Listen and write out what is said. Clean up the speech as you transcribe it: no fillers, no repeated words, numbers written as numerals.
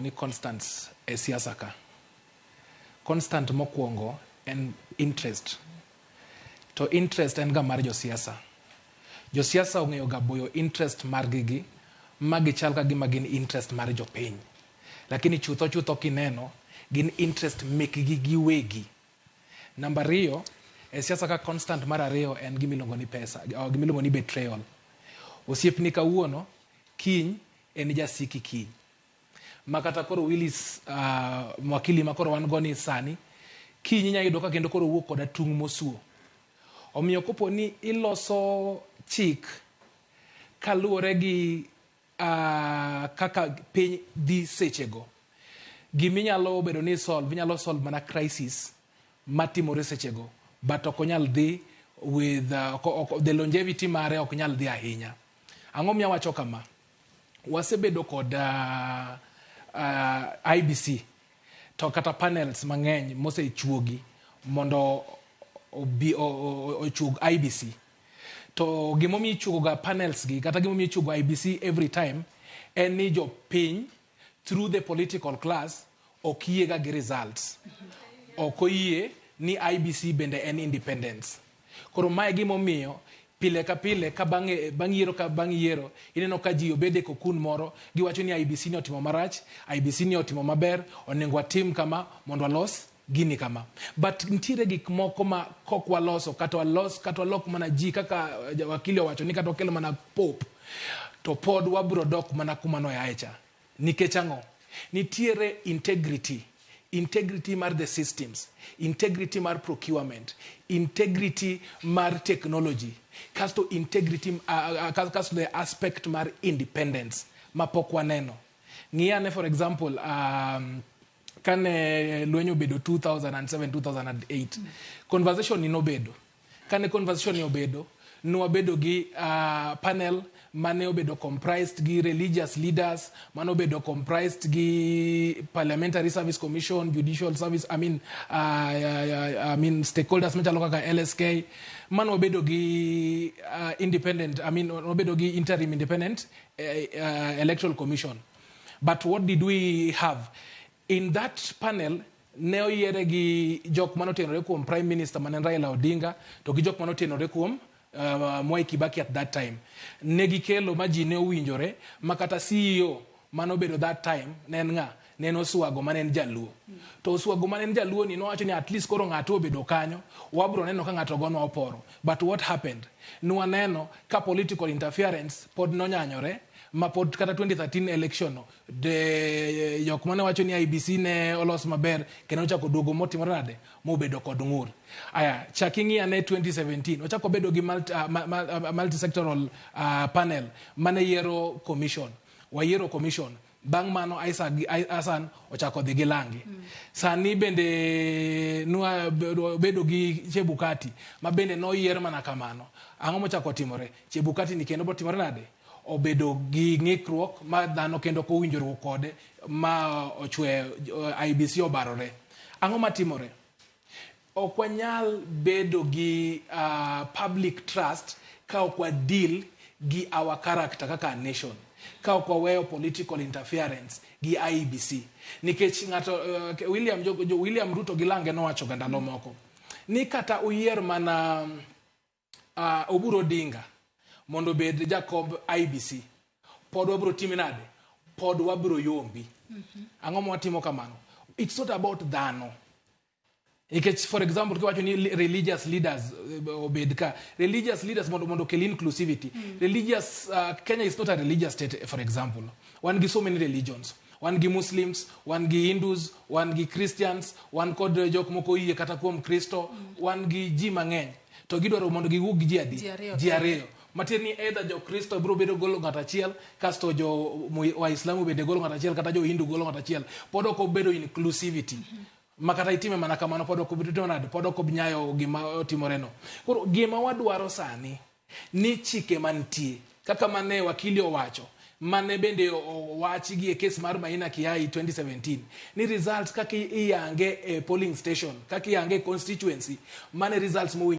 ni constant e siasa ka. Constant mokwongo en interest. To interest en ga mar jo siasa. Jo siasa ong'eyo ga boyo interest mar gigi, magi chal ka gima gin interest mar jo piny. Lakini chutho kineno, gin interest mek gi giwegi. Namba 2, e siasa ka constant mar 2 en gimilongo ni pesa, gimilongo ni betrayal. Osiepni kawuono, kiny en jasiki kiny. Makata koro Willis mwakili makoro wan goni sani, kiny inya yudo ka kendo koro wuok koda tung' mosuo. Omiyo kopo ni iloso chik kaluwore gi kaka piny dhi sechego, giminyalo bedo ni inyalo solve mana crisis matimore sechego, but ok onyal dhi with the longevity mare ok nyal dhi ahinya. Ang'o miya wacho kama? Wasebedo kod IBC to kata panels mang'eny mosechuogi mondo ochug IBC. To gimomiyo ichuogoga panels gi kata gimomiyo ichuogo IBC every time en ni jo piny through the political class ok yiega gi results. Ok oyie ni IBC bende en independence. Koro mae gimomiyo pile ka pile ka bang' yiero ineno ka ji obede kokun moro giwacho ni IBC ni otimo marach, IBC ni otimo maber, onego watim kama mondo walos gini kama. But ntiere gik moko ma kok waloso kata walok mana ji kaka wakili owacho ni kata okelo mana pop to pod wabro dok mana kuma no yaecha. Nikech ang'o? Nitiere integrity mar the systems, integrity mar procurement, integrity mar technology, kasto integrity kasto the aspect mar independence mapok waneno. Ng'iyane for example kane lwenyo bedo 2007-2008 conversation ni nobedo. Kane conversation ni obedo, nwabedo gi panel mane obedo comprised gi religious leaders, mane obedo comprised gi Parliamentary Service Commission, Judicial Service, stakeholders machalo kaka LSK, mane obedo gi independent, obedo gi interim independent electoral commission. But what did we have? In that panel, ne oyiere gi jok mane otenore kuom Prime Minister manen Raila Odinga, to gi jok mane otenore kuom Mwai Kibaki at that time. Negi kelo maji ne owinjore, makata CEO mane obedo that time, nen ng'a? Nen Oswago manen jaluo. To Oswago manen jaluo ni nowacho ni at least koro ng'ato obedo kanyo, wabro neno ka ng'ato gonwa oporo. But what happened? Nwaneno ka political interference pod nonyanyore, ma pod kata 2013 election no de jok mane wacho ni IBC ne olos maber kendo ochako duogo motimore nade mobedo kod ng'ur. Aya chaking'i ane 2017 ochako bedo gi multi sectoral panel mane yiero commission. Wayiero commission. Bang' mano Hassan ochako dhi gi Langi. Sani bende bedo gi Chebukati ma bende noyier mana kamano. Ang'o mochako timore? Chebukati ni kendo botimore nade? Obedo gi ng'ikruok ma dhano kendo kowinjore kode ma ochwe IBC obarore. Ang'o matimore? Ok wanyal bedo gi public trust ka ok wadeal gi our character kaka nation, ka ok waweyo political interference gi IBC. Nikech ng'ato William Ruto gi Lange nowacho ga ndalo moko ni kata uyier mana Oburu Odinga mondo bed Jacob IBC, pod wabro time nade? Pod wabro yombi. Ang'o mwatimo kamano? It's not about dhano. Ikech for example kiwacho ni religious leaders obed ka religious leaders mondo kel inclusivity. Religious Kenya is not a religious state for example. Wan gi so many religions. Wan gi Muslims, wan gi Hindus, wan gi Christians, wan kod jok moko yie kata kuom Kristo, wan gi ji mang'eny. To gidwaro mondo giwuog gi ji adi? Ji ariyo. Matieni ni either jo Kristo biro bedo golo ng'at achiel, kasto jo Waislamu bende golo ng'at achiel, kata jo Hindu golo ng'at achiel. Pod ok obedo inclusivity. Makata itime mana kamano pod ok obedo nade? Pod ok obnyayo gima otimore no. Koro gima wadwaro sani ni chike mantie kaka mane wakili owacho, mane bende owachi gi e case mar Maina Kiai 2017 ni results kaka iyange polling station, kaka iyange constituency, mane results